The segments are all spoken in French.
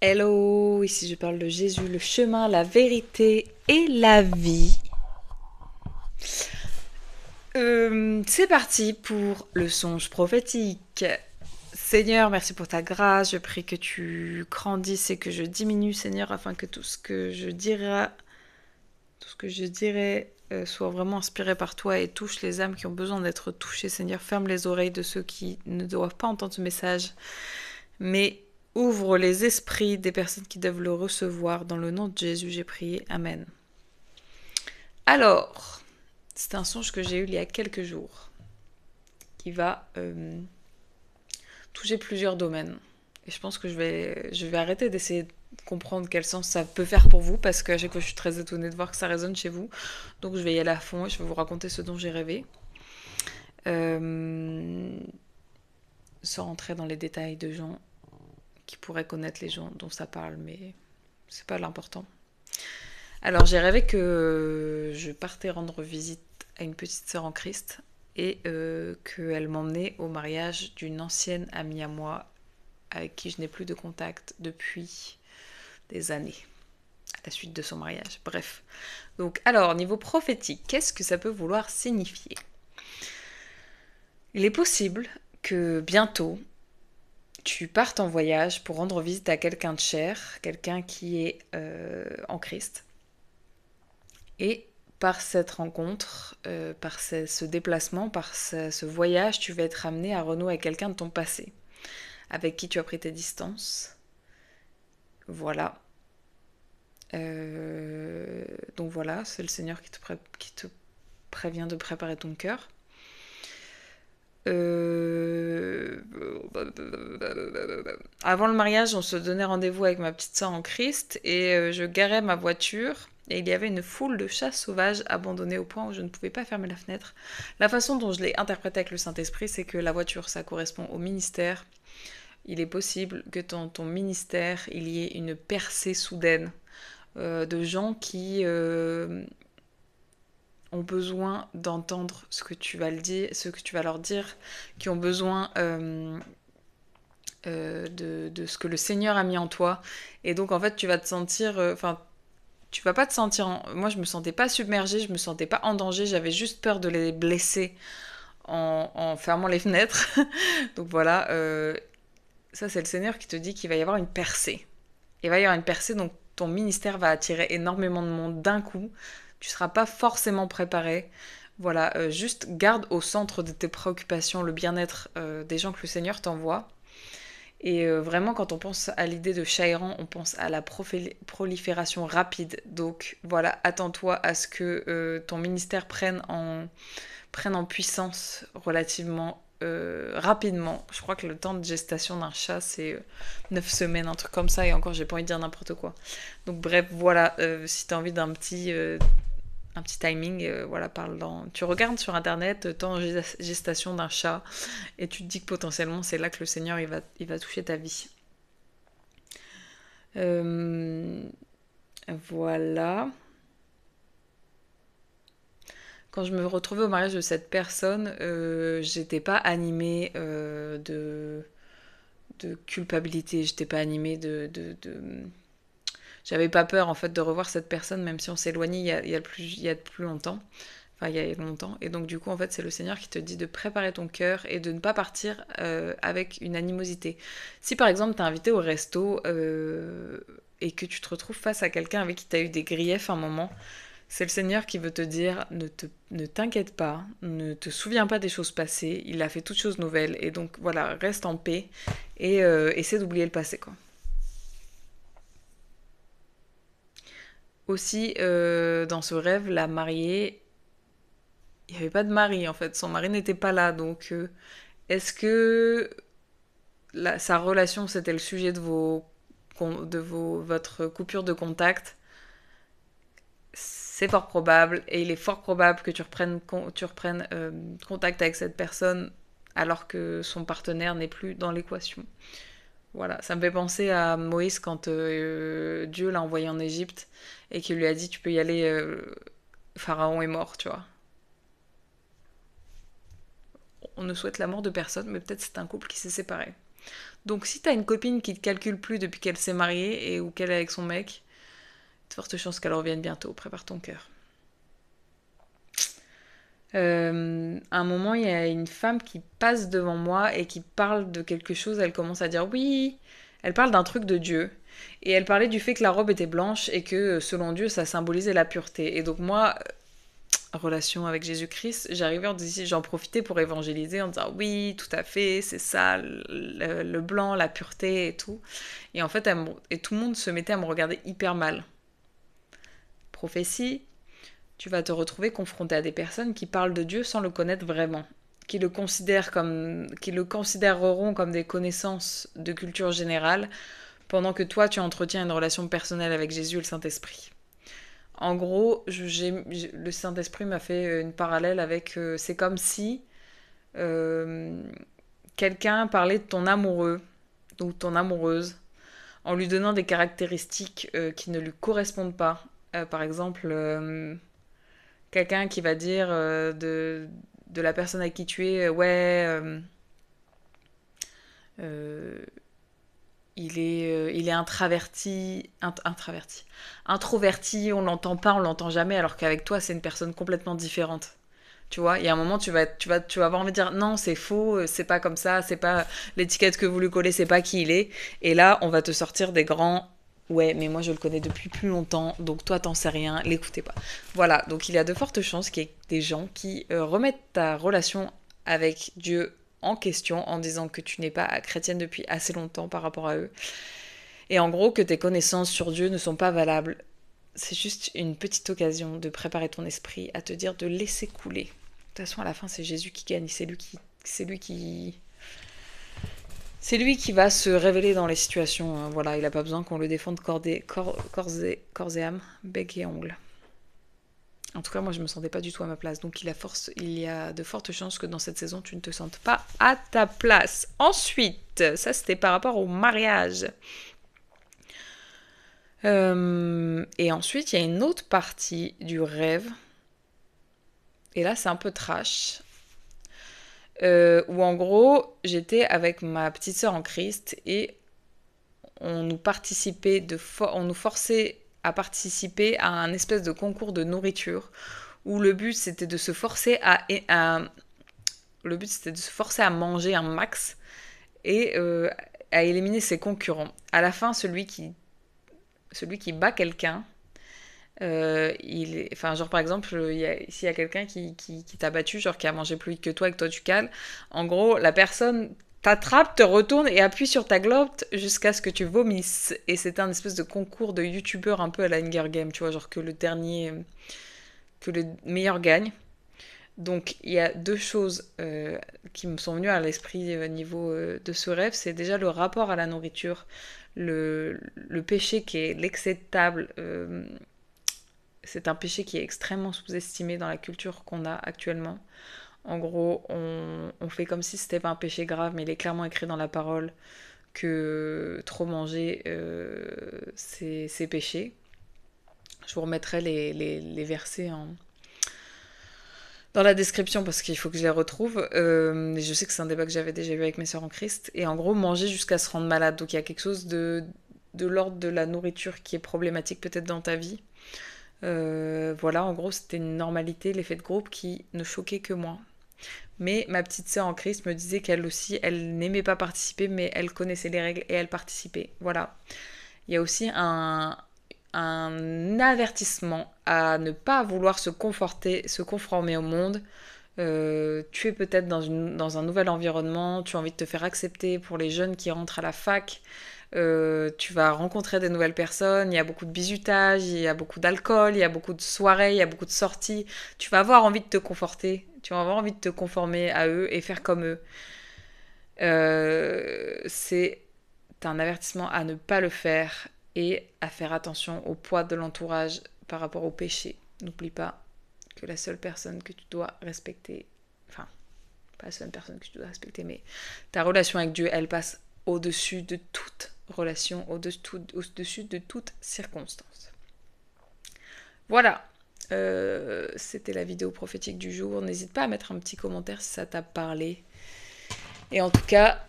Hello, ici je parle de Jésus, le chemin, la vérité et la vie. C'est parti pour le songe prophétique. Seigneur, merci pour ta grâce. Je prie que tu grandisses et que je diminue, Seigneur, afin que tout ce que je dirai soit vraiment inspiré par toi et touche les âmes qui ont besoin d'être touchées. Seigneur, ferme les oreilles de ceux qui ne doivent pas entendre ce message, mais ouvre les esprits des personnes qui doivent le recevoir. Dans le nom de Jésus, j'ai prié. Amen. Alors, c'est un songe que j'ai eu il y a quelques jours qui va toucher plusieurs domaines. Et je pense que je vais arrêter d'essayer de comprendre quel sens ça peut faire pour vous parce qu'à chaque fois je suis très étonnée de voir que ça résonne chez vous. Donc je vais y aller à fond et je vais vous raconter ce dont j'ai rêvé. Euh, Sans rentrer dans les détails de gens qui pourraient connaître les gens dont ça parle, mais c'est pas l'important. Alors j'ai rêvé que je partais rendre visite à une petite sœur en Christ et qu'elle m'emmenait au mariage d'une ancienne amie à moi avec qui je n'ai plus de contact depuis des années, à la suite de son mariage. Bref. Donc alors, niveau prophétique, qu'est-ce que ça peut vouloir signifier? Il est possible que bientôt, tu partes en voyage pour rendre visite à quelqu'un de cher, quelqu'un qui est en Christ. Et par cette rencontre, par ce déplacement, par ce voyage, tu vas être amené à renouer avec quelqu'un de ton passé, avec qui tu as pris tes distances. Voilà. Donc voilà, c'est le Seigneur qui te prévient de préparer ton cœur. Avant le mariage, on se donnait rendez-vous avec ma petite sœur en Christ et je garais ma voiture et il y avait une foule de chats sauvages abandonnés au point où je ne pouvais pas fermer la fenêtre. La façon dont je l'ai interprété avec le Saint-Esprit, c'est que la voiture, ça correspond au ministère. Il est possible que dans ton ministère, il y ait une percée soudaine de gens qui ont besoin d'entendre ce que tu vas leur dire, qui ont besoin de ce que le Seigneur a mis en toi. Et donc en fait, tu vas te sentir, tu vas pas te sentir. Moi, je me sentais pas submergée, je me sentais pas en danger. J'avais juste peur de les blesser en fermant les fenêtres. Donc voilà, ça c'est le Seigneur qui te dit qu'il va y avoir une percée. Il va y avoir une percée, donc ton ministère va attirer énormément de monde d'un coup. Tu ne seras pas forcément préparé. Voilà, juste garde au centre de tes préoccupations le bien-être des gens que le Seigneur t'envoie. Et vraiment, quand on pense à l'idée de Chairan, on pense à la prolifération rapide. Donc voilà, attends-toi à ce que ton ministère prenne en puissance relativement rapidement. Je crois que le temps de gestation d'un chat, c'est 9 semaines, un truc comme ça, et encore, j'ai pas envie de dire n'importe quoi. Donc bref, voilà, si tu as envie d'un petit timing, voilà, tu regardes sur internet temps de gestation d'un chat et tu te dis que potentiellement c'est là que le Seigneur il va toucher ta vie. Euh, voilà. Quand je me retrouvais au mariage de cette personne, j'étais pas animée de culpabilité, j'étais pas animée J'avais pas peur en fait de revoir cette personne, même si on s'éloignait il y a plus longtemps. Enfin, il y a longtemps. Et donc, du coup, en fait, c'est le Seigneur qui te dit de préparer ton cœur et de ne pas partir avec une animosité. Si par exemple, t'es invité au resto et que tu te retrouves face à quelqu'un avec qui t'as eu des griefs un moment, c'est le Seigneur qui veut te dire ne t'inquiète pas, ne te souviens pas des choses passées, il a fait toutes choses nouvelles. Et donc, voilà, reste en paix et essaie d'oublier le passé, quoi. Aussi, dans ce rêve, la mariée, il n'y avait pas de mari en fait, son mari n'était pas là. Donc, est-ce que sa relation c'était le sujet votre coupure de contact? C'est fort probable, et il est fort probable que tu reprennes contact avec cette personne alors que son partenaire n'est plus dans l'équation. Voilà, ça me fait penser à Moïse quand Dieu l'a envoyé en Égypte et qu'il lui a dit tu peux y aller, Pharaon est mort, tu vois. On ne souhaite la mort de personne, mais peut-être c'est un couple qui s'est séparé. Donc si t'as une copine qui te calcule plus depuis qu'elle s'est mariée ou qu'elle est avec son mec, de fortes chances qu'elle revienne bientôt. Prépare ton cœur. À un moment, il y a une femme qui passe devant moi et qui parle de quelque chose. Elle commence à dire oui. Elle parle d'un truc de Dieu. Et elle parlait du fait que la robe était blanche et que selon Dieu, ça symbolisait la pureté. Et donc moi, relation avec Jésus-Christ, j'arrivais en disant, j'en profitais pour évangéliser en disant oui, tout à fait, c'est ça, le blanc, la pureté et tout. Et en fait, et tout le monde se mettait à me regarder hyper mal. Prophétie, tu vas te retrouver confronté à des personnes qui parlent de Dieu sans le connaître vraiment, qui le considéreront comme des connaissances de culture générale, pendant que toi tu entretiens une relation personnelle avec Jésus et le Saint-Esprit. En gros, le Saint-Esprit m'a fait une parallèle avec c'est comme si euh, quelqu'un parlait de ton amoureux ou ton amoureuse en lui donnant des caractéristiques qui ne lui correspondent pas. Par exemple, quelqu'un qui va dire de la personne à qui tu es, ouais, euh, il est introverti, on l'entend pas, on l'entend jamais, alors qu'avec toi, c'est une personne complètement différente. Tu vois, il y a un moment, tu vas avoir envie de dire non, c'est faux, c'est pas comme ça, c'est pas l'étiquette que vous lui collez, c'est pas qui il est. Et là, on va te sortir des grands. Ouais, mais moi je le connais depuis plus longtemps, donc toi t'en sais rien, l'écoutez pas. Voilà, donc il y a de fortes chances qu'il y ait des gens qui remettent ta relation avec Dieu en question en disant que tu n'es pas chrétienne depuis assez longtemps par rapport à eux. Et en gros que tes connaissances sur Dieu ne sont pas valables. C'est juste une petite occasion de préparer ton esprit à te dire de laisser couler. De toute façon, à la fin, c'est Jésus qui gagne. C'est lui qui va se révéler dans les situations. Voilà, il n'a pas besoin qu'on le défende corps et âme, bec et ongle. En tout cas, moi, je me sentais pas du tout à ma place. Donc, il y a de fortes chances que dans cette saison, tu ne te sentes pas à ta place. Ensuite, ça, c'était par rapport au mariage. Et ensuite, il y a une autre partie du rêve. Et là, c'est un peu trash. Où en gros, j'étais avec ma petite sœur en Christ et on nous forçait à participer à un espèce de concours de nourriture où le but c'était de se forcer à manger un max et à éliminer ses concurrents. À la fin, celui qui bat quelqu'un, enfin, genre par exemple, s'il y a quelqu'un qui t'a battu, genre qui a mangé plus vite que toi et que toi tu cales, en gros, la personne t'attrape, te retourne et appuie sur ta glotte jusqu'à ce que tu vomisses. Et c'était un espèce de concours de youtubeurs un peu à la Hunger Game, tu vois, genre que le meilleur gagne. Donc il y a deux choses qui me sont venues à l'esprit au niveau de ce rêve. C'est déjà le rapport à la nourriture, le péché qui est l'excès de table. C'est un péché qui est extrêmement sous-estimé dans la culture qu'on a actuellement. En gros, on fait comme si c'était pas un péché grave, mais il est clairement écrit dans la parole que trop manger, c'est péché. Je vous remettrai les versets dans la description parce qu'il faut que je les retrouve. Je sais que c'est un débat que j'avais déjà eu avec mes sœurs en Christ. Et en gros, manger jusqu'à se rendre malade. Donc il y a quelque chose de l'ordre de la nourriture qui est problématique peut-être dans ta vie. Voilà, en gros, c'était une normalité, l'effet de groupe qui ne choquait que moi. Mais ma petite sœur en Christ me disait qu'elle aussi, elle n'aimait pas participer, mais elle connaissait les règles et elle participait. Voilà. Il y a aussi un avertissement à ne pas vouloir se conformer au monde. Tu es peut-être dans un nouvel environnement, tu as envie de te faire accepter pour les jeunes qui rentrent à la fac. Tu vas rencontrer des nouvelles personnes, il y a beaucoup de bizutage, il y a beaucoup d'alcool, il y a beaucoup de soirées, il y a beaucoup de sorties. Tu vas avoir envie de te conforter, tu vas avoir envie de te conformer à eux et faire comme eux. C'est un avertissement à ne pas le faire et à faire attention au poids de l'entourage par rapport au péché. N'oublie pas que la seule personne que tu dois respecter, enfin, pas la seule personne que tu dois respecter, mais ta relation avec Dieu, elle passe au-dessus de toute relation, au-dessus de toute circonstance. Voilà, c'était la vidéo prophétique du jour. N'hésite pas à mettre un petit commentaire si ça t'a parlé. Et en tout cas,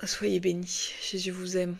Soyez bénis. Jésus vous aime.